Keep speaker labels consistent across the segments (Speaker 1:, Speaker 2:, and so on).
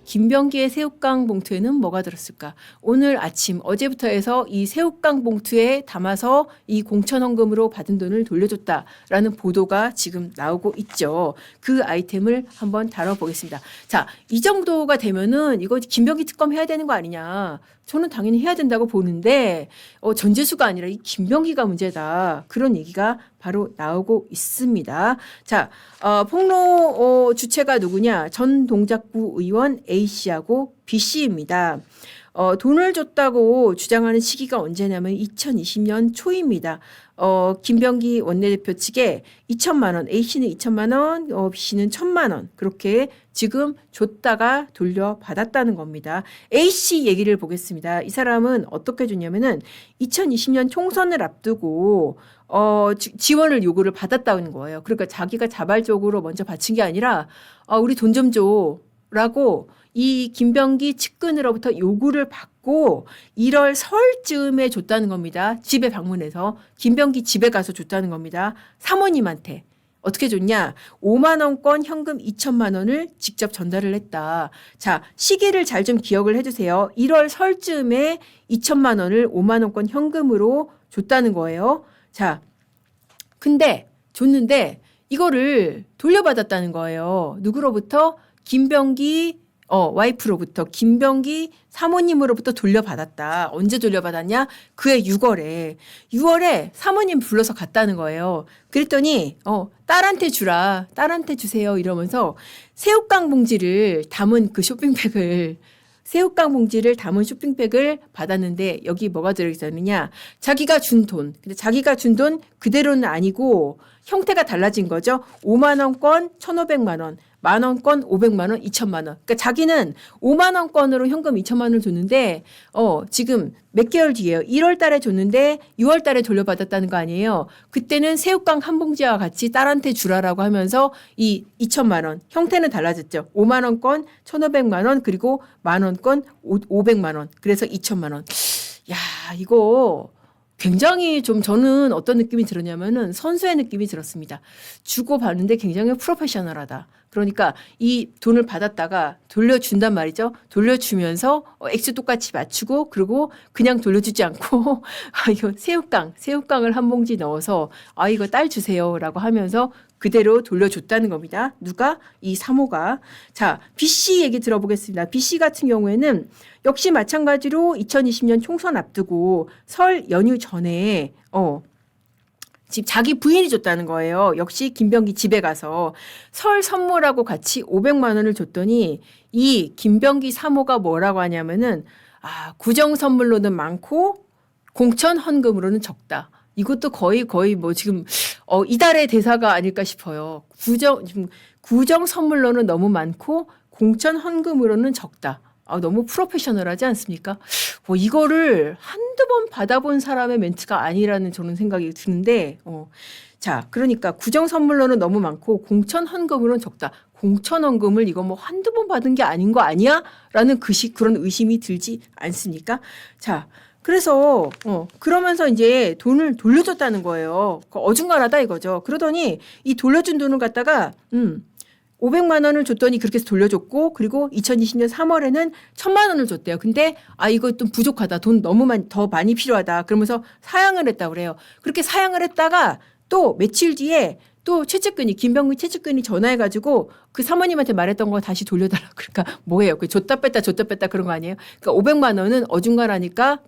Speaker 1: 김병기의 새우깡 봉투에는 뭐가 들었을까? 오늘 아침 어제부터 해서 이 새우깡 봉투에 담아서 이 공천헌금으로 받은 돈을 돌려줬다라는 보도가 지금 나오고 있죠. 그 아이템을 한번 다뤄보겠습니다. 자, 이 정도가 되면은 이거 김병기 특검 해야 되는 거 아니냐? 저는 당연히 해야 된다고 보는데 전재수가 아니라 이 김병기가 문제다. 그런 얘기가 바로 나오고 있습니다. 자, 폭로 주체가 누구냐? 전 동작구 의원 A씨하고 B씨입니다. 돈을 줬다고 주장하는 시기가 언제냐면 2020년 초입니다. 김병기 원내대표 측에 2천만 원, A씨는 2천만 원, B씨는 1천만 원 그렇게 지금 줬다가 돌려받았다는 겁니다. A씨 얘기를 보겠습니다. 이 사람은 어떻게 줬냐면은 2020년 총선을 앞두고 지원을 요구를 받았다는 거예요. 그러니까 자기가 자발적으로 먼저 바친 게 아니라 우리 돈 좀 줘라고 이 김병기 측근으로부터 요구를 받고 1월 설쯤에 줬다는 겁니다. 집에 방문해서 김병기 집에 가서 줬다는 겁니다. 사모님한테. 어떻게 줬냐? 5만 원권 현금 2천만 원을 직접 전달을 했다. 자, 시기를 잘 좀 기억을 해주세요. 1월 설쯤에 2천만 원을 5만 원권 현금으로 줬다는 거예요. 자, 근데 줬는데 이거를 돌려받았다는 거예요. 누구로부터? 김병기 와이프로부터 김병기 사모님으로부터 돌려받았다. 언제 돌려받았냐? 그해 6월에 사모님 불러서 갔다는 거예요. 그랬더니 딸한테 주라. 딸한테 주세요. 이러면서 새우깡 봉지를 담은 쇼핑백을 받았는데 여기 뭐가 들어있었느냐? 자기가 준 돈. 근데 자기가 준 돈 그대로는 아니고 형태가 달라진 거죠. 5만 원권 1,500만 원. 만 원권 500만 원, 2천만 원. 그러니까 자기는 5만 원권으로 현금 2천만 원을 줬는데 지금 몇 개월 뒤에요. 1월 달에 줬는데 6월 달에 돌려받았다는 거 아니에요. 그때는 새우깡 한 봉지와 같이 딸한테 주라라고 하면서 이 2천만 원. 형태는 달라졌죠. 5만 원권 1,500만 원 그리고 만 원권 500만 원. 그래서 2천만 원. 야, 이거 굉장히 좀 저는 어떤 느낌이 들었냐면은 선수의 느낌이 들었습니다. 주고받는데 굉장히 프로페셔널하다. 그러니까 이 돈을 받았다가 돌려준단 말이죠. 돌려주면서 액수 똑같이 맞추고 그리고 그냥 돌려주지 않고 이거 새우깡을 한 봉지 넣어서 이거 딸 주세요라고 하면서 그대로 돌려줬다는 겁니다. 누가? 이 사모가. 자, B씨 얘기 들어보겠습니다. B씨 같은 경우에는 역시 마찬가지로 2020년 총선 앞두고 설 연휴 전에 집 자기 부인이 줬다는 거예요. 역시 김병기 집에 가서 설 선물하고 같이 500만 원을 줬더니 이 김병기 사모가 뭐라고 하냐면은 구정 선물로는 많고 공천 헌금으로는 적다. 이것도 거의 뭐 지금 이달의 대사가 아닐까 싶어요. 구정 선물로는 너무 많고 공천 헌금으로는 적다. 너무 프로페셔널하지 않습니까? 이거를 한두 번 받아본 사람의 멘트가 아니라는 저는 생각이 드는데 자, 그러니까 구정 선물로는 너무 많고 공천 헌금으로는 적다. 공천 헌금을 이거 뭐 한두 번 받은 게 아닌 거 아니야? 라는 그런 의심이 들지 않습니까? 자, 그래서 그러면서 이제 돈을 돌려줬다는 거예요. 어중간하다 이거죠. 그러더니 이 돌려준 돈을 갖다가 500만 원을 줬더니 그렇게 해서 돌려줬고 그리고 2020년 3월에는 1,000만 원을 줬대요. 근데 이거 좀 부족하다. 돈 너무 더 많이 필요하다. 그러면서 사양을 했다고 그래요. 그렇게 사양을 했다가 또 며칠 뒤에 또 김병기 최측근이 전화해가지고 그 사모님한테 말했던 거 다시 돌려달라. 그러니까 뭐예요? 그 줬다 뺐다 그런 거 아니에요? 그러니까 500만 원은 어중간하니까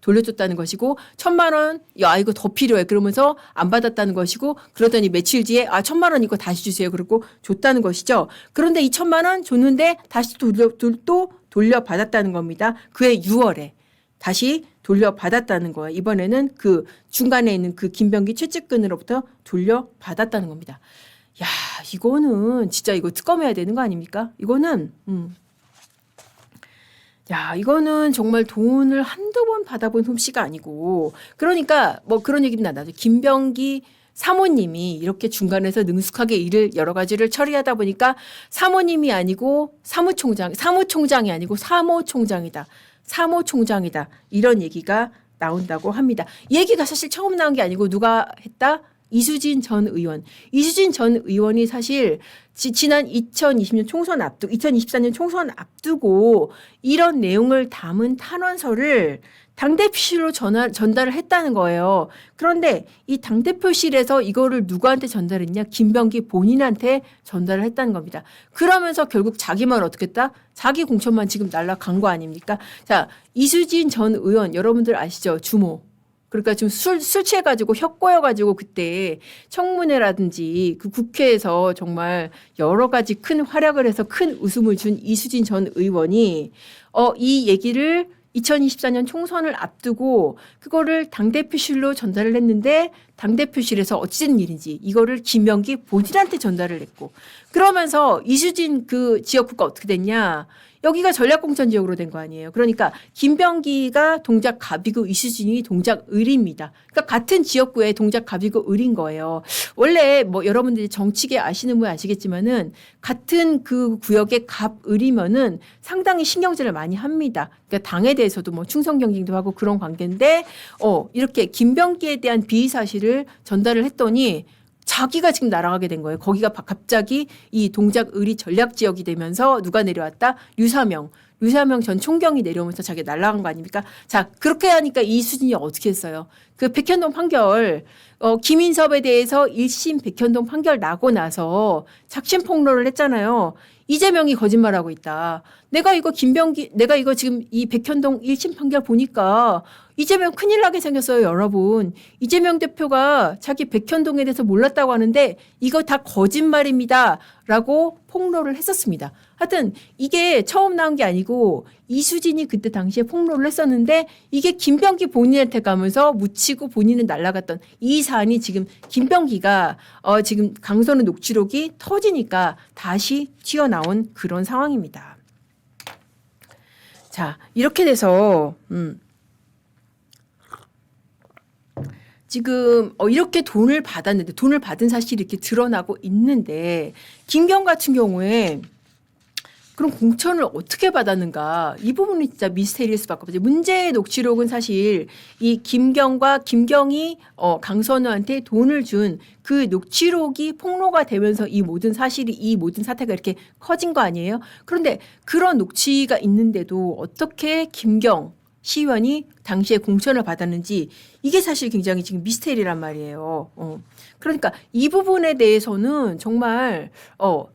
Speaker 1: 돌려줬다는 것이고 1,000만 원, 이거 더 필요해. 그러면서 안 받았다는 것이고 그러더니 며칠 뒤에 1,000만 원 이거 다시 주세요. 그리고 줬다는 것이죠. 그런데 2,000만 원 줬는데 다시 또 돌려받았다는 겁니다. 그해 6월에. 다시 돌려받았다는 거예요. 이번에는 그 중간에 있는 그 김병기 최측근으로부터 돌려받았다는 겁니다. 야, 이거는 진짜 이거 특검해야 되는 거 아닙니까? 이거는 정말 돈을 한두 번 받아본 솜씨가 아니고 그러니까 뭐 그런 얘기도 나죠. 김병기 사모님이 이렇게 중간에서 능숙하게 일을 여러 가지를 처리하다 보니까 사모님이 아니고 사무총장이 아니고 사모총장이다. 사모총장이다. 이런 얘기가 나온다고 합니다. 이 얘기가 사실 처음 나온 게 아니고 누가 했다? 이수진 전 의원. 이수진 전 의원이 사실 지난 2020년 총선 앞두고 2024년 총선 앞두고 이런 내용을 담은 탄원서를 당대표실로 전달을 했다는 거예요. 그런데 이 당대표실에서 이거를 누구한테 전달했냐? 김병기 본인한테 전달을 했다는 겁니다. 그러면서 결국 자기만 어떻게 했다? 자기 공천만 지금 날라간 거 아닙니까? 자, 이수진 전 의원 여러분들 아시죠? 주모. 그러니까 지금 술 취해가지고 혀 꼬여가지고 그때 청문회라든지 그 국회에서 정말 여러 가지 큰 활약을 해서 큰 웃음을 준 이수진 전 의원이 이 얘기를 2024년 총선을 앞두고 그거를 당대표실로 전달을 했는데 당대표실에서 어찌된 일인지 이거를 김병기 본인한테 전달을 했고 그러면서 이수진 그 지역구가 어떻게 됐냐. 여기가 전략공천 지역으로 된 거 아니에요. 그러니까 김병기가 동작 갑이고 이수진이 동작 을입니다. 그러니까 같은 지역구에 동작 갑이고 을인 거예요. 원래 뭐 여러분들이 정치계 아시는 분 아시겠지만은 같은 그 구역의 갑 을이면은 상당히 신경질을 많이 합니다. 그러니까 당에 대해서도 뭐 충성 경쟁도 하고 그런 관계인데 이렇게 김병기에 대한 비의 사실을 전달을 했더니 자기가 지금 날아가게 된 거예요. 거기가 갑자기 이 동작 을이 전략 지역이 되면서 누가 내려왔다? 류사명 전 총경이 내려오면서 자기가 날아간 거 아닙니까? 자, 그렇게 하니까 이수진이 어떻게 했어요? 그 백현동 판결, 김인섭에 대해서 1심 백현동 판결 나고 나서 작심 폭로를 했잖아요. 이재명이 거짓말하고 있다. 내가 이거 지금 이 백현동 1심 판결 보니까 이재명 큰일 나게 생겼어요, 여러분. 이재명 대표가 자기 백현동에 대해서 몰랐다고 하는데 이거 다 거짓말입니다. 라고 폭로를 했었습니다. 하여튼 이게 처음 나온 게 아니고 이수진이 그때 당시에 폭로를 했었는데 이게 김병기 본인한테 가면서 묻히고 본인은 날아갔던 이 사안이 지금 김병기가 지금 강선우 녹취록이 터지니까 다시 튀어나온 그런 상황입니다. 자, 이렇게 돼서 지금 이렇게 돈을 받았는데 돈을 받은 사실이 이렇게 드러나고 있는데 김경 같은 경우에 그럼 공천을 어떻게 받았는가 이 부분이 진짜 미스테리일 수밖에 없어요. 문제의 녹취록은 사실 이 김경이 강선우한테 돈을 준 그 녹취록이 폭로가 되면서 이 모든 사태가 이렇게 커진 거 아니에요? 그런데 그런 녹취가 있는데도 어떻게 김경 시의원이 당시에 공천을 받았는지 이게 사실 굉장히 지금 미스테리란 말이에요. 그러니까 이 부분에 대해서는 정말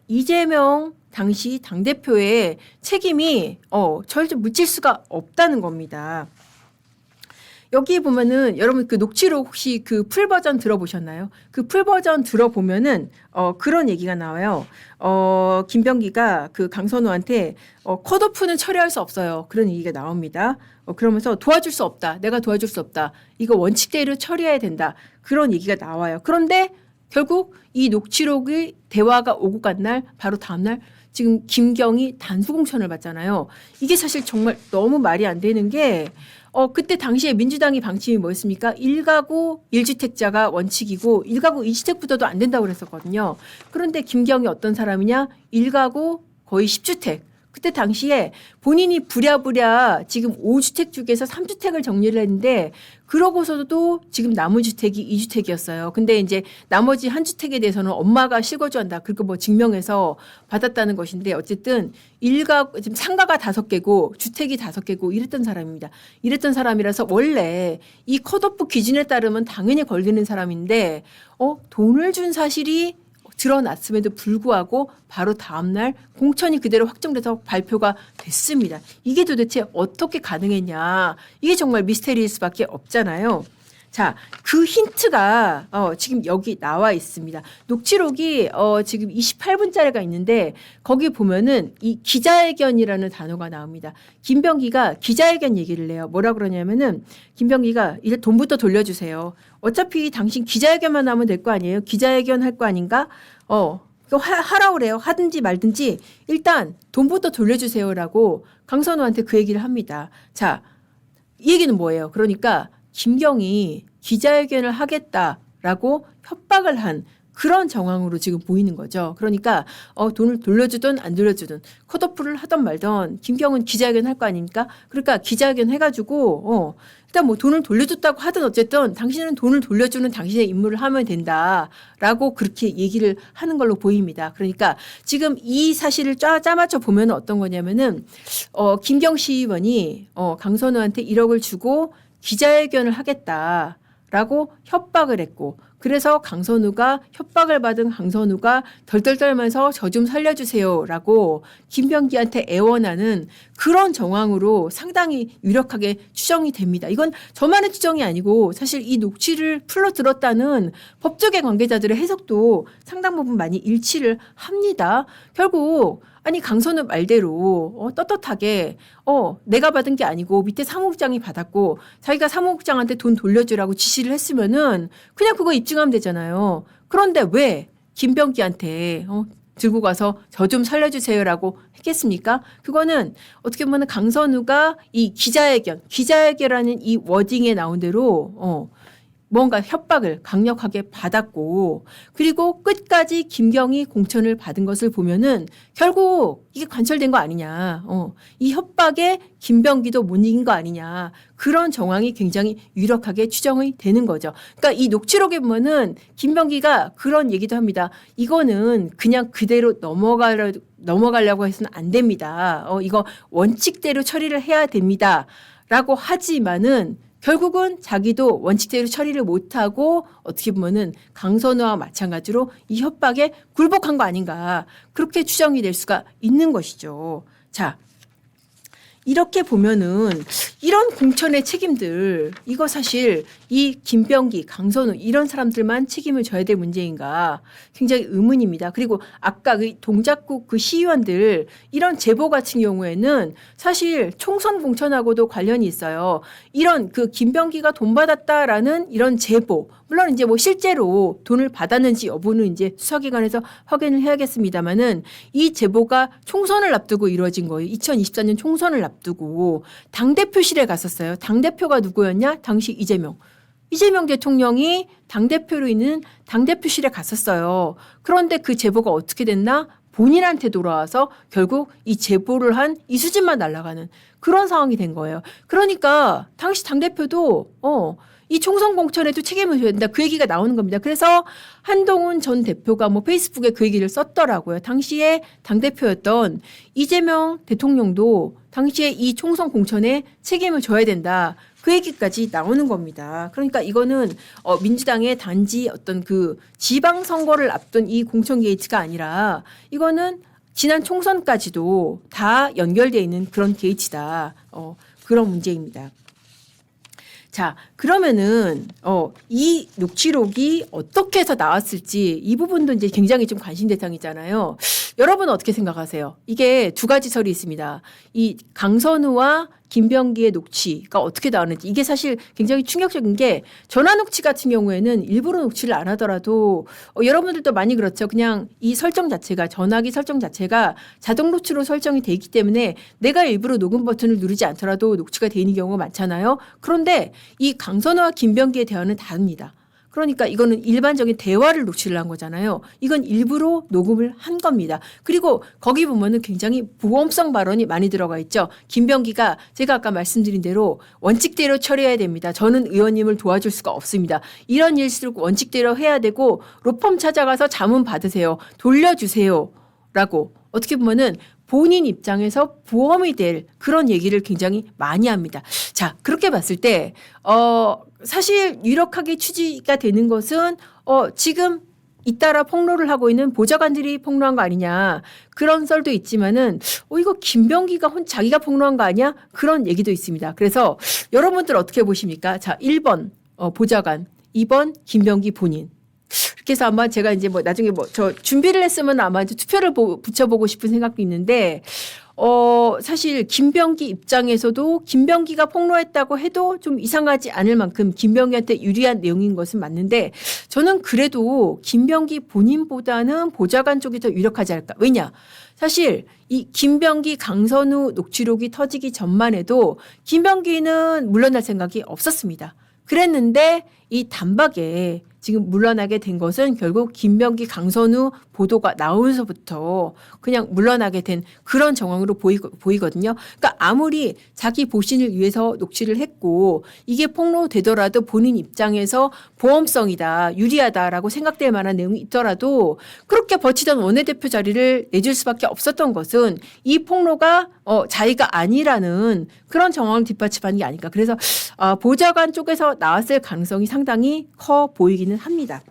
Speaker 1: 이재명 당시 당대표의 책임이 절대 묻힐 수가 없다는 겁니다. 여기 보면은 여러분 그 녹취록 혹시 그 풀 버전 들어보셨나요? 그 풀 버전 들어보면은 그런 얘기가 나와요. 김병기가 그 강선우한테 컷오프는 처리할 수 없어요. 그런 얘기가 나옵니다. 그러면서 도와줄 수 없다. 내가 도와줄 수 없다. 이거 원칙대로 처리해야 된다. 그런 얘기가 나와요. 그런데 결국 이 녹취록의 대화가 오고 간 날 바로 다음 날 지금 김경이 단수공천을 받잖아요. 이게 사실 정말 너무 말이 안 되는 게 그때 당시에 민주당의 방침이 뭐였습니까? 1가구 1주택자가 원칙이고 1가구 2주택부터도 안 된다고 그랬었거든요. 그런데 김경이 어떤 사람이냐? 1가구 거의 10주택. 그때 당시에 본인이 부랴부랴 지금 5주택 중에서 3주택을 정리를 했는데 그러고서도 지금 남은 주택이 2주택이었어요. 근데 이제 나머지 한 주택에 대해서는 엄마가 실거주한다. 그리고 뭐 증명해서 받았다는 것인데 어쨌든 지금 상가가 5개고 주택이 5개고 이랬던 사람입니다. 이랬던 사람이라서 원래 이 컷오프 기준에 따르면 당연히 걸리는 사람인데 돈을 준 사실이 드러났음에도 불구하고 바로 다음날 공천이 그대로 확정돼서 발표가 됐습니다. 이게 도대체 어떻게 가능했냐. 이게 정말 미스테리일 수밖에 없잖아요. 자, 그 힌트가 지금 여기 나와 있습니다. 녹취록이 지금 28분짜리가 있는데 거기 보면은 이 기자회견이라는 단어가 나옵니다. 김병기가 기자회견 얘기를 해요. 뭐라 그러냐면은 김병기가 이제 돈부터 돌려주세요. 어차피 당신 기자회견만 하면 될 거 아니에요? 기자회견 할 거 아닌가? 그거 하라고 그래요. 하든지 말든지 일단 돈부터 돌려주세요라고 강선우한테 그 얘기를 합니다. 자, 이 얘기는 뭐예요? 그러니까 김경이 기자회견을 하겠다라고 협박을 한 그런 정황으로 지금 보이는 거죠. 그러니까 돈을 돌려주든 안 돌려주든 컷오프를 하던 말던 김경은 기자회견 할 거 아닙니까? 그러니까 기자회견 해가지고 일단 뭐 돈을 돌려줬다고 하든 어쨌든 당신은 돈을 돌려주는 당신의 임무를 하면 된다라고 그렇게 얘기를 하는 걸로 보입니다. 그러니까 지금 이 사실을 짜맞춰 보면 어떤 거냐면은 김경시 의원이 강선우한테 1억을 주고 기자회견을 하겠다라고 협박을 했고 그래서 협박을 받은 강선우가 덜덜 떨면서 저 좀 살려주세요라고 김병기한테 애원하는 그런 정황으로 상당히 유력하게 추정이 됩니다. 이건 저만의 추정이 아니고 사실 이 녹취를 풀러 들었다는 법조계 관계자들의 해석도 상당 부분 많이 일치를 합니다. 결국 아니 강선우 말대로 떳떳하게 내가 받은 게 아니고 밑에 사무국장이 받았고 자기가 사무국장한테 돈 돌려주라고 지시를 했으면은 그냥 그거 입증하면 되잖아요. 그런데 왜 김병기한테 들고 가서 저 좀 살려주세요라고 했겠습니까? 그거는 어떻게 보면 강선우가 이 기자회견이라는 이 워딩에 나온 대로 뭔가 협박을 강력하게 받았고 그리고 끝까지 김경이 공천을 받은 것을 보면은 결국 이게 관철된 거 아니냐. 이 협박에 김병기도 못 이긴 거 아니냐. 그런 정황이 굉장히 유력하게 추정이 되는 거죠. 그러니까 이 녹취록에 보면은 김병기가 그런 얘기도 합니다. 이거는 그냥 그대로 넘어가려고 해서는 안 됩니다. 이거 원칙대로 처리를 해야 됩니다. 라고 하지만은 결국은 자기도 원칙대로 처리를 못하고 어떻게 보면은 강선우와 마찬가지로 이 협박에 굴복한 거 아닌가 그렇게 추정이 될 수가 있는 것이죠. 자, 이렇게 보면은 이런 공천의 책임들 이거 사실 이 김병기, 강선우 이런 사람들만 책임을 져야 될 문제인가 굉장히 의문입니다. 그리고 아까 그 동작국 그 시의원들 이런 제보 같은 경우에는 사실 총선 공천하고도 관련이 있어요. 이런 그 김병기가 돈 받았다라는 이런 제보 물론 이제 뭐 실제로 돈을 받았는지 여부는 이제 수사기관에서 확인을 해야겠습니다만은 이 제보가 총선을 앞두고 이루어진 거예요. 2024년 총선을 앞두고 당대표실에 갔었어요. 당대표가 누구였냐? 당시 이재명 대통령이 당대표로 있는 당대표실에 갔었어요. 그런데 그 제보가 어떻게 됐나? 본인한테 돌아와서 결국 이 제보를 한 이수진만 날아가는 그런 상황이 된 거예요. 그러니까 당시 당대표도 이 총선 공천에도 책임을 져야 된다. 그 얘기가 나오는 겁니다. 그래서 한동훈 전 대표가 뭐 페이스북에 그 얘기를 썼더라고요. 당시에 당대표였던 이재명 대통령도 당시에 이 총선 공천에 책임을 져야 된다. 그 얘기까지 나오는 겁니다. 그러니까 이거는 민주당의 단지 어떤 그 지방선거를 앞둔 이 공천 게이트가 아니라 이거는 지난 총선까지도 다 연결되어 있는 그런 게이트다. 그런 문제입니다. 자, 그러면은 이 녹취록이 어떻게 해서 나왔을지 이 부분도 이제 굉장히 좀 관심 대상이잖아요. 여러분 어떻게 생각하세요? 이게 두 가지 설이 있습니다. 이 강선우와 김병기의 녹취가 어떻게 나왔는지 이게 사실 굉장히 충격적인 게 전화 녹취 같은 경우에는 일부러 녹취를 안 하더라도 여러분들도 많이 그렇죠. 그냥 이 설정 자체가 전화기 설정 자체가 자동 녹취로 설정이 돼 있기 때문에 내가 일부러 녹음 버튼을 누르지 않더라도 녹취가 되는 경우가 많잖아요. 그런데 이 강선우와 김병기의 대화는 다릅니다. 그러니까 이거는 일반적인 대화를 녹취를 한 거잖아요. 이건 일부러 녹음을 한 겁니다. 그리고 거기 보면은 굉장히 보험성 발언이 많이 들어가 있죠. 김병기가 제가 아까 말씀드린 대로 원칙대로 처리해야 됩니다. 저는 의원님을 도와줄 수가 없습니다. 이런 일을 원칙대로 해야 되고 로펌 찾아가서 자문 받으세요. 돌려주세요. 라고 어떻게 보면은 본인 입장에서 보험이 될 그런 얘기를 굉장히 많이 합니다. 자, 그렇게 봤을 때 사실 유력하게 추지가 되는 것은 지금 잇따라 폭로를 하고 있는 보좌관들이 폭로한 거 아니냐 그런 썰도 있지만은 이거 김병기가 자기가 폭로한 거 아니야? 그런 얘기도 있습니다. 그래서 여러분들 어떻게 보십니까? 자, 1번 보좌관, 2번 김병기 본인. 그래서 아마 제가 이제 뭐 나중에 저 준비를 했으면 아마 이제 투표를 붙여보고 싶은 생각도 있는데 사실 김병기 입장에서도 김병기가 폭로했다고 해도 좀 이상하지 않을 만큼 김병기한테 유리한 내용인 것은 맞는데 저는 그래도 김병기 본인보다는 보좌관 쪽이 더 유력하지 않을까. 왜냐? 사실 이 김병기 강선우 녹취록이 터지기 전만 해도 김병기는 물러날 생각이 없었습니다. 그랬는데 이 단박에 지금 물러나게 된 것은 결국 김병기, 강선우 보도가 나오면서부터 그냥 물러나게 된 그런 정황으로 보이거든요. 그러니까 아무리 자기 보신을 위해서 녹취를 했고 이게 폭로되더라도 본인 입장에서 보험성이다, 유리하다라고 생각될 만한 내용이 있더라도 그렇게 버티던 원내대표 자리를 내줄 수밖에 없었던 것은 이 폭로가 자의가 아니라는 그런 정황을 뒷받침하는 게 아닐까. 그래서 보좌관 쪽에서 나왔을 가능성이 상당히 커 보이기는 합니다.